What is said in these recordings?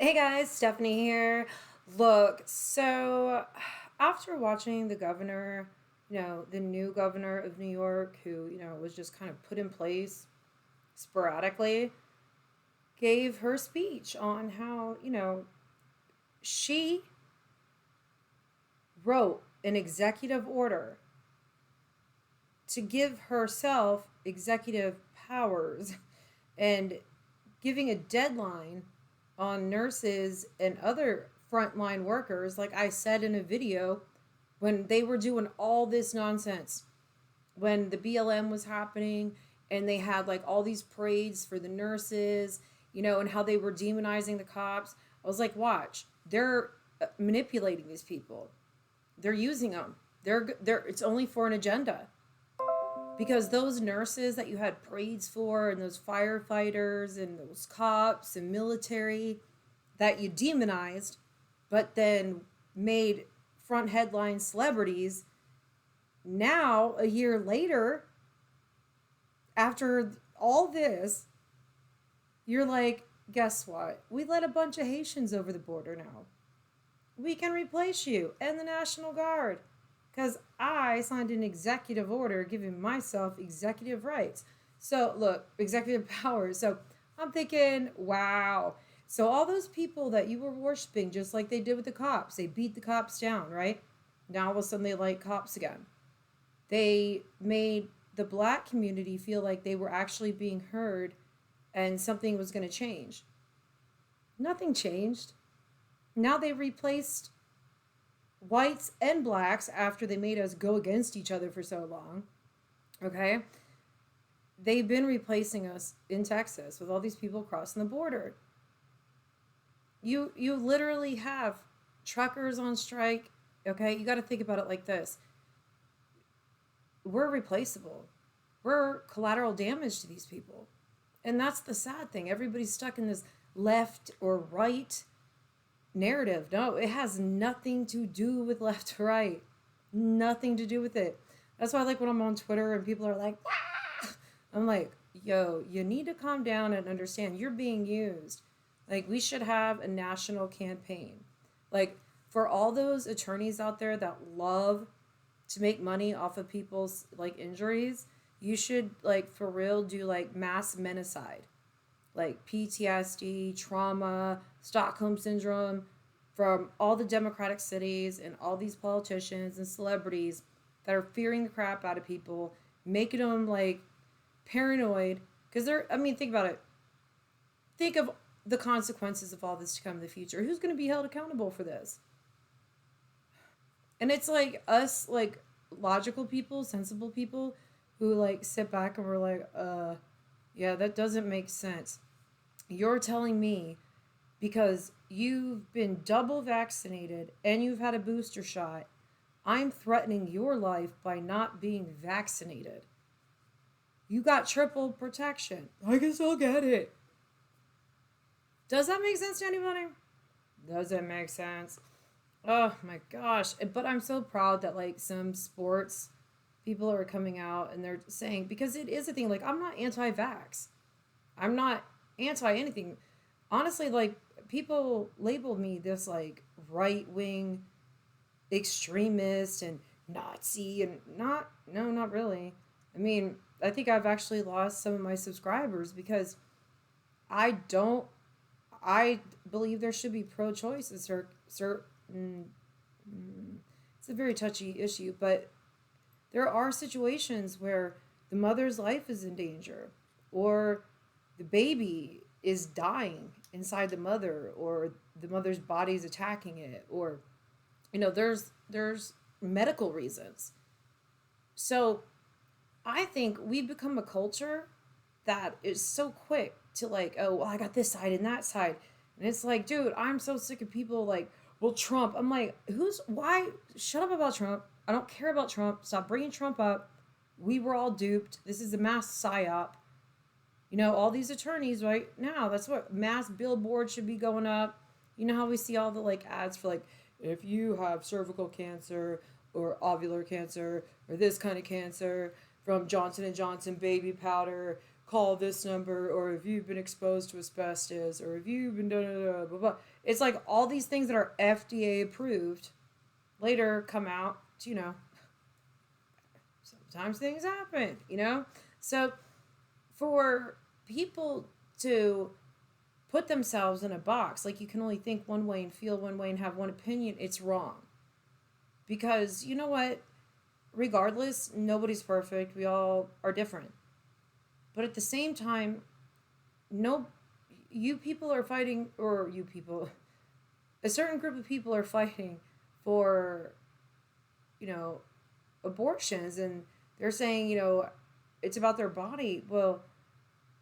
Hey guys, Stephanie here. Look, so after watching the governor, the new governor of New York, who, was just kind of put in place sporadically, gave her speech on how, she wrote an executive order to give herself executive powers and giving a deadline on nurses and other frontline workers, like I said in a video, when they were doing all this nonsense, when the BLM was happening and they had like all these parades for the nurses, and how they were demonizing the cops. I was like, watch, they're manipulating these people. They're using them. They're it's only for an agenda, because those nurses that you had parades for and those firefighters and those cops and military that you demonized but then made front headline celebrities, now a year later, after all this, you're like, guess what, we let a bunch of Haitians over the border now, we can replace you and the National Guard because I signed an executive order giving myself executive rights. So, look, executive powers. So, I'm thinking, wow. So, all those people that you were worshiping, just like they did with the cops, they beat the cops down, right? Now, all of a sudden, they like cops again. They made the black community feel like they were actually being heard and something was going to change. Nothing changed. Now they replaced whites and blacks after they made us go against each other for so long. Okay? They've been replacing us in Texas with all these people crossing the border. You literally have truckers on strike. Okay? You got to think about it like this. We're replaceable. We're collateral damage to these people. And that's the sad thing. Everybody's stuck in this left or right narrative. No, it has nothing to do with left to right. Nothing to do with it. That's why I like when I'm on Twitter and people are like, ah! I'm like, yo, you need to calm down and understand you're being used. Like, we should have a national campaign. Like, for all those attorneys out there that love to make money off of people's like injuries, you should like for real do like mass menacide, like PTSD, trauma, Stockholm syndrome, from all the Democratic cities and all these politicians and celebrities that are fearing the crap out of people, making them like paranoid. Because I mean, think about it. Think of the consequences of all this to come in the future. Who's going to be held accountable for this? And it's like us, like logical people, sensible people who like sit back and we're like, yeah, that doesn't make sense. You're telling me because you've been double vaccinated and you've had a booster shot, I'm threatening your life by not being vaccinated. You got triple protection. I can still get it. Does that make sense to anybody? Does it make sense? Oh my gosh. But I'm so proud that like some sports people are coming out and they're saying, because it is a thing, like I'm not anti-vax. I'm not anti anything. Honestly, like people labeled me this like right wing extremist and Nazi and not no, not really. I mean, I think I've actually lost some of my subscribers because I don't I believe there should be pro choice in certain it's a very touchy issue, but there are situations where the mother's life is in danger or the baby is dying inside the mother or the mother's body is attacking it, or there's medical reasons. So I think we've become a culture that is so quick to like, oh well, I got this side and that side. And it's like, dude, I'm so sick of people like, well, Trump. I'm like, why? Shut up about Trump. I don't care about Trump. Stop bringing Trump up. We were all duped. This is a mass psyop. All these attorneys right now, that's what mass billboards should be going up. You know how we see all the like ads for like, if you have cervical cancer or ovular cancer or this kind of cancer from Johnson and Johnson baby powder, call this number, or if you've been exposed to asbestos, or if you've been blah, blah. It's like all these things that are FDA approved later come out, sometimes things happen, So for people to put themselves in a box, like you can only think one way and feel one way and have one opinion, it's wrong. Because you know what? Regardless, nobody's perfect. We all are different. But at the same time, no, you people are fighting, or you people, a certain group of people are fighting for, abortions, and they're saying, it's about their body. Well,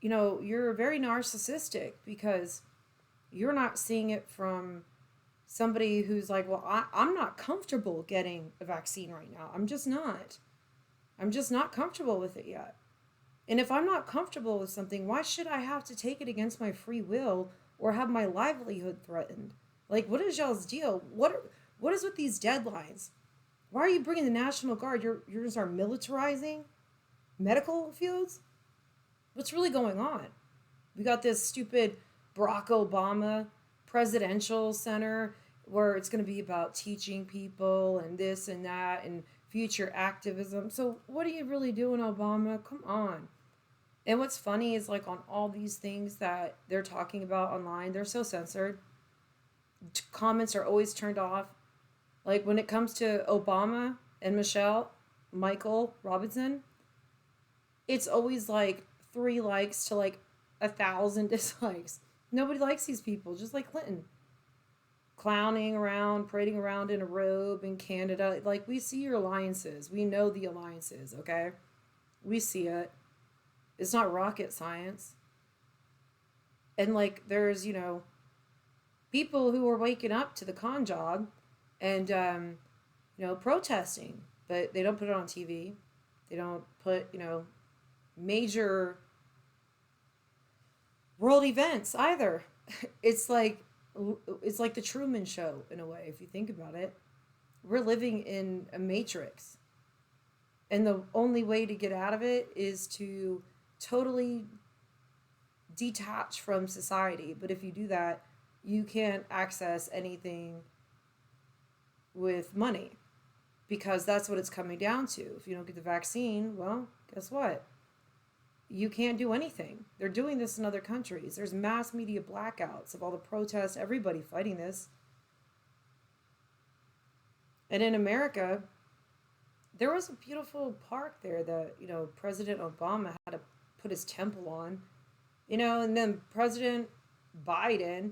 you're very narcissistic because you're not seeing it from somebody who's like, well, I'm not comfortable getting a vaccine right now. I'm just not. I'm just not comfortable with it yet. And if I'm not comfortable with something, why should I have to take it against my free will or have my livelihood threatened? Like, what is y'all's deal? What is with these deadlines? Why are you bringing the National Guard? You're going to start militarizing medical fields? What's really going on? We got this stupid Barack Obama presidential center where it's going to be about teaching people and this and that and future activism. So what are you really doing, Obama? Come on. And what's funny is, like, on all these things that they're talking about online, they're so censored. Comments are always turned off. Like, when it comes to Obama and Michael Robinson, it's always like 3 likes to like 1,000 dislikes. Nobody likes these people, just like Clinton. Clowning around, parading around in a robe in Canada. Like, we see your alliances. We know the alliances, okay? We see it. It's not rocket science. And, like, there's, people who are waking up to the con job and, protesting. But they don't put it on TV. They don't put, major world events either. It's like the Truman Show in a way, if you think about it. We're living in a matrix. And the only way to get out of it is to totally detach from society. But if you do that, you can't access anything with money, because that's what it's coming down to. If you don't get the vaccine, well, guess what? You can't do anything. They're doing this in other countries. There's mass media blackouts of all the protests, everybody fighting this. And in America, there was a beautiful park there that, President Obama had to put his temple on. And then President Biden,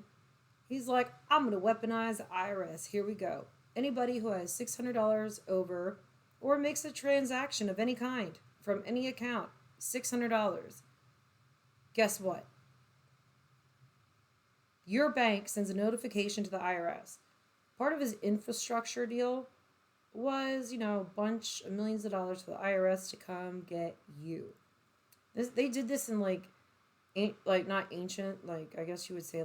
he's like, I'm going to weaponize the IRS. Here we go. Anybody who has $600 over or makes a transaction of any kind from any account, $600. Guess what? Your bank sends a notification to the IRS. Part of his infrastructure deal was, a bunch of millions of dollars for the IRS to come get you. They did this in not ancient, I guess you would say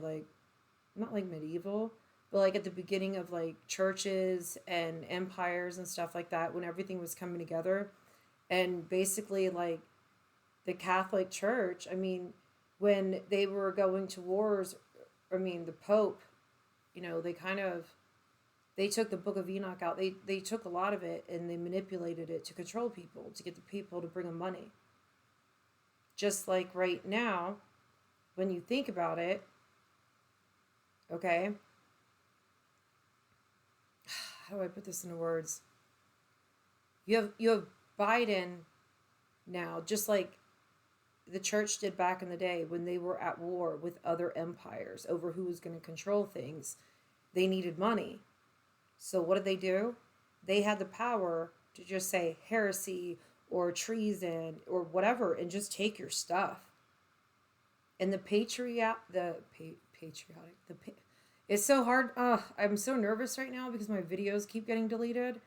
not medieval, but at the beginning of churches and empires and stuff like that, when everything was coming together. And basically the Catholic Church, when they were going to wars, the Pope, they took the Book of Enoch out. They took a lot of it and they manipulated it to control people, to get the people to bring them money. Just like right now, when you think about it, okay, how do I put this into words? You have Biden now, just like the church did back in the day when they were at war with other empires over who was going to control things. They needed money. So what did they do? They had the power to just say heresy or treason or whatever and just take your stuff. And it's so hard. I'm so nervous right now because my videos keep getting deleted.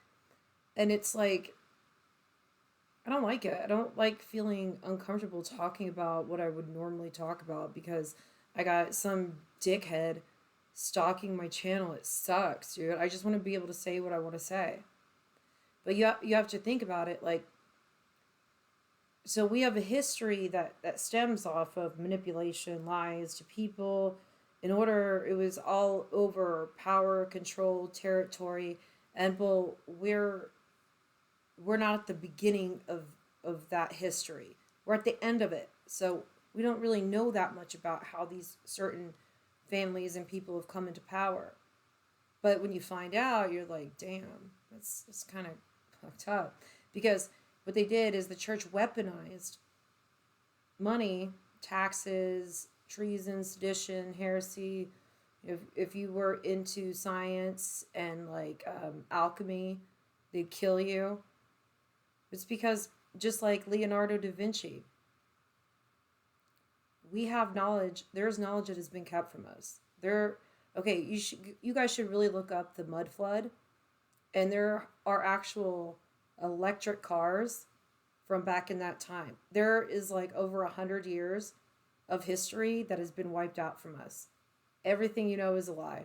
And it's like, I don't like it. I don't like feeling uncomfortable talking about what I would normally talk about because I got some dickhead stalking my channel. It sucks, dude. I just want to be able to say what I want to say. But you have to think about it, So we have a history that stems off of manipulation, lies to people. In order, it was all over power, control, territory, and well, we're not at the beginning of that history. We're at the end of it. So we don't really know that much about how these certain families and people have come into power. But when you find out, you're like, damn, that's kind of fucked up. Because what they did is the church weaponized money, taxes, treason, sedition, heresy. If you were into science and like alchemy, they'd kill you. It's because just like Leonardo da Vinci, we have knowledge. There's knowledge that has been kept from us. Okay. You guys should really look up the mud flood, and there are actual electric cars from back in that time. There is like over 100 years of history that has been wiped out from us. Everything you know is a lie.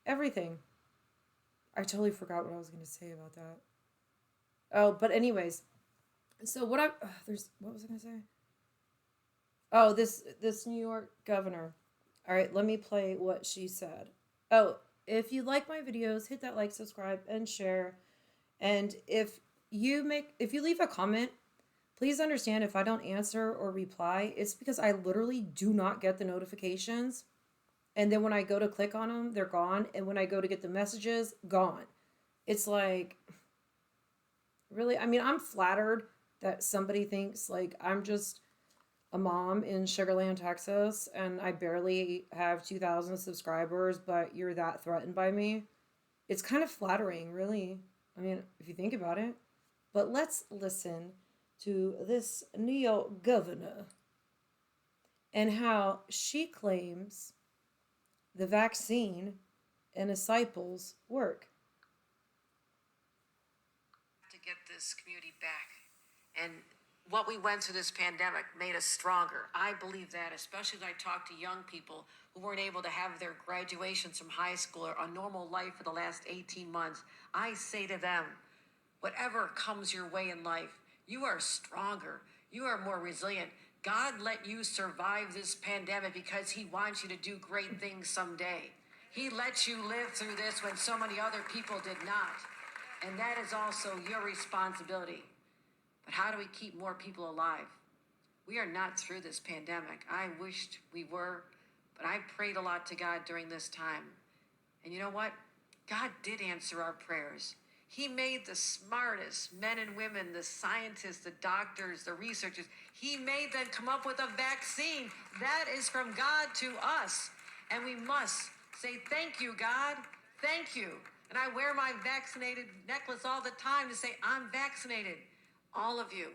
Everything. I totally forgot what I was going to say about that. Oh, but anyways, so what was I going to say? Oh, this New York governor. All right, let me play what she said. Oh, if you like my videos, hit that like, subscribe, and share. And if you leave a comment, please understand if I don't answer or reply, it's because I literally do not get the notifications. And then when I go to click on them, they're gone. And when I go to get the messages, gone. It's like, really? I mean, I'm flattered that somebody thinks like I'm just a mom in Sugarland, Texas, and I barely have 2,000 subscribers, but you're that threatened by me. It's kind of flattering, really. I mean, if you think about it. But let's listen to this New York governor and how she claims the vaccine and disciples work. To get this community back. And what we went through this pandemic made us stronger. I believe that, especially when I talk to young people who weren't able to have their graduations from high school or a normal life for the last 18 months. I say to them, whatever comes your way in life, you are stronger. You are more resilient. God let you survive this pandemic because he wants you to do great things someday. He let you live through this when so many other people did not. And that is also your responsibility. But how do we keep more people alive? We are not through this pandemic. I wished we were, but I prayed a lot to God during this time. And you know what? God did answer our prayers. He made the smartest men and women, the scientists, the doctors, the researchers. He made them come up with a vaccine. That is from God to us. And we must say, thank you, God. Thank you. And I wear my vaccinated necklace all the time to say, I'm vaccinated. All of you.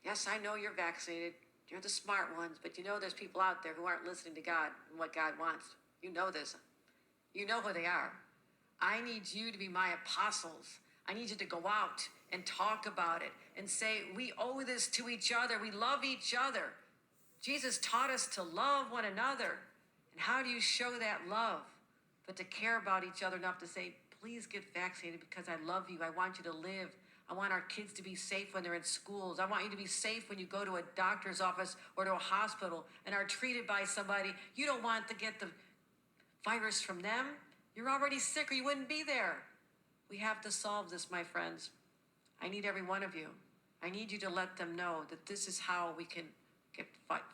Yes, I know you're vaccinated. You're the smart ones. But you know there's people out there who aren't listening to God and what God wants. You know this. You know who they are. I need you to be my apostles. I need you to go out and talk about it and say, we owe this to each other. We love each other. Jesus taught us to love one another. And how do you show that love? But to care about each other enough to say, please get vaccinated because I love you. I want you to live. I want our kids to be safe when they're in schools. I want you to be safe when you go to a doctor's office or to a hospital and are treated by somebody. You don't want to get the virus from them. You're already sick or you wouldn't be there. We have to solve this, my friends. I need every one of you. I need you to let them know that this is how we can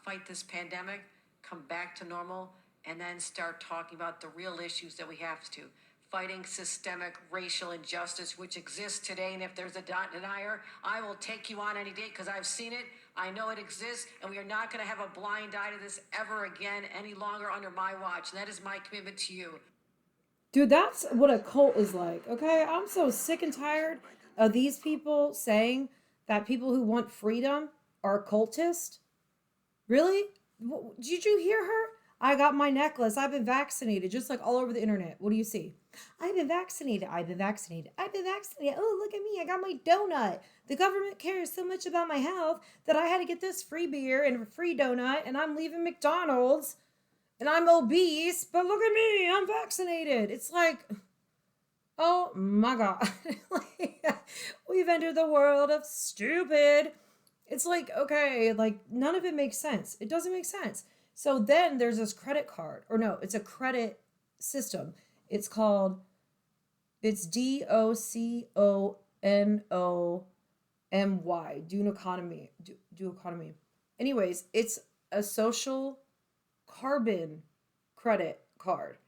fight this pandemic, come back to normal, and then start talking about the real issues that we have to. Fighting systemic racial injustice, which exists today. And if there's a denier, I will take you on any day because I've seen it. I know it exists. And we are not going to have a blind eye to this ever again, any longer under my watch. And that is my commitment to you. Dude, that's what a cult is like, okay? I'm so sick and tired of these people saying that people who want freedom are cultists. Really? Did you hear her? I got my necklace. I've been vaccinated, just like all over the internet. What do you see? I've been vaccinated. I've been vaccinated. I've been vaccinated. Oh, look at me. I got my donut. The government cares so much about my health that I had to get this free beer and a free donut, and I'm leaving McDonald's, and I'm obese, but look at me. I'm vaccinated. It's like, oh my God. We've entered the world of stupid. It's like, okay, like none of it makes sense. It doesn't make sense. So then there's this credit card, or no, it's a credit system. It's called, it's DOCONOMY, Dune Economy. Do Economy. Anyways, it's a social carbon credit card,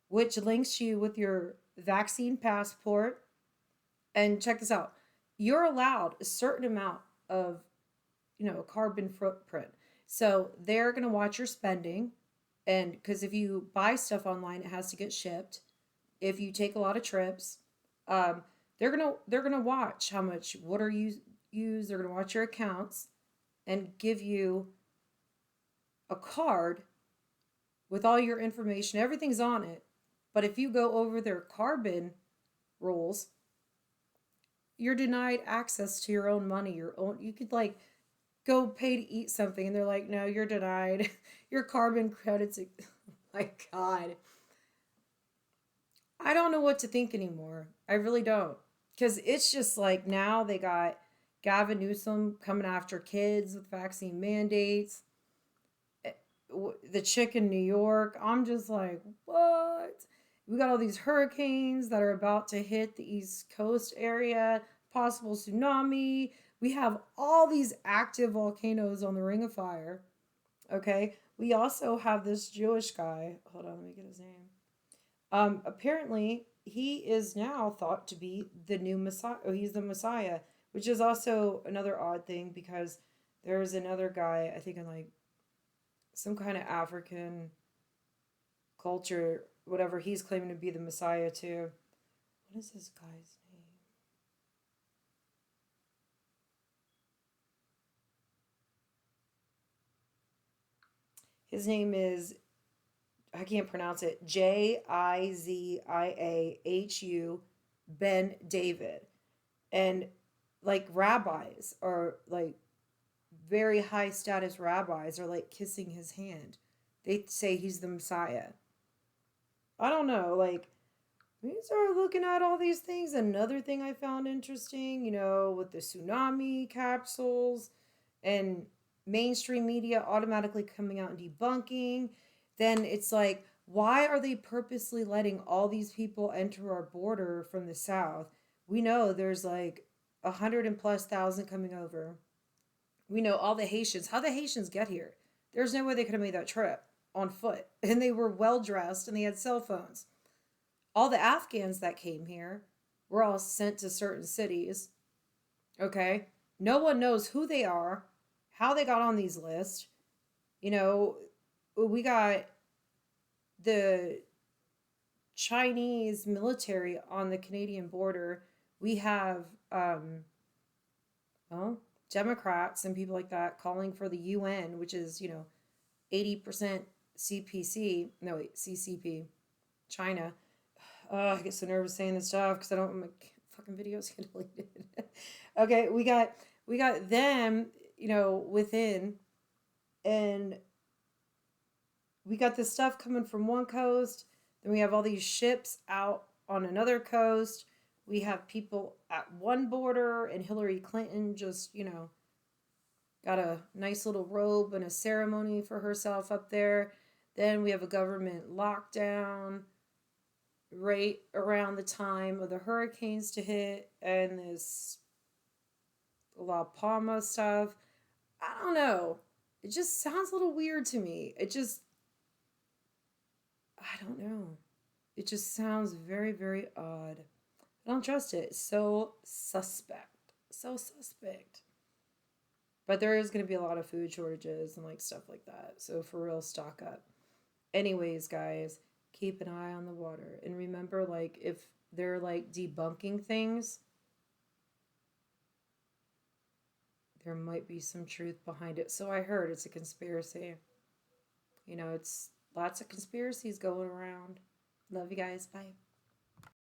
which links you with your vaccine passport. And check this out, you're allowed a certain amount of, carbon footprint. So they're going to watch your spending. And because if you buy stuff online, it has to get shipped. If you take a lot of trips, um, they're gonna watch how much water you use. They're gonna watch your accounts and give you a card with all your information. Everything's on it. But if you go over their carbon rules, you're denied access to your own money. Your own, you could like go pay to eat something, and they're like, no, you're denied. Your carbon credits. My God, I don't know what to think anymore. I really don't. Because it's just like now they got Gavin Newsom coming after kids with vaccine mandates. Eh, The chick in New York. I'm just like, what? We got all these hurricanes that are about to hit the East Coast area, possible tsunami. We have all these active volcanoes on the Ring of Fire. Okay. We also have this Jewish guy. Hold on, let me get his name. Apparently, he is now thought to be the new Messiah. Oh, he's the Messiah, which is also another odd thing because there's another guy, I think in like some kind of African culture, whatever, he's claiming to be the Messiah too. What is this guy's name? His name is, I can't pronounce it, Jizia Hu Ben David. And like rabbis are like very high status rabbis are like kissing his hand. They say he's the Messiah. I don't know, like we started looking at all these things. Another thing I found interesting, with the tsunami capsules and mainstream media automatically coming out and debunking, then it's like, why are they purposely letting all these people enter our border from the south? We know there's like 100 and plus thousand coming over. We know all the Haitians, how the Haitians get here. There's no way they could have made that trip on foot. And they were well dressed and they had cell phones. All the Afghans that came here were all sent to certain cities. Okay. No one knows who they are, how they got on these lists. You know, we got the Chinese military on the Canadian border. We have, well, Democrats and people like that calling for the UN, which is, 80% CPC, no, wait, CCP, China. I get so nervous saying this stuff because I don't want my fucking videos get deleted. Okay, we got them, within, and we got this stuff coming from one coast. Then we have all these ships out on another coast. We have people at one border, and Hillary Clinton just, got a nice little robe and a ceremony for herself up there. Then we have a government lockdown right around the time of the hurricanes to hit and this La Palma stuff. I don't know. It just sounds a little weird to me. I don't know. It just sounds very, very odd. I don't trust it. It's so suspect. So suspect. But there is going to be a lot of food shortages and like stuff like that. So for real, stock up. Anyways, guys, keep an eye on the water. And remember, like, if they're like debunking things, there might be some truth behind it. So I heard it's a conspiracy. It's lots of conspiracies going around. Love you guys. Bye.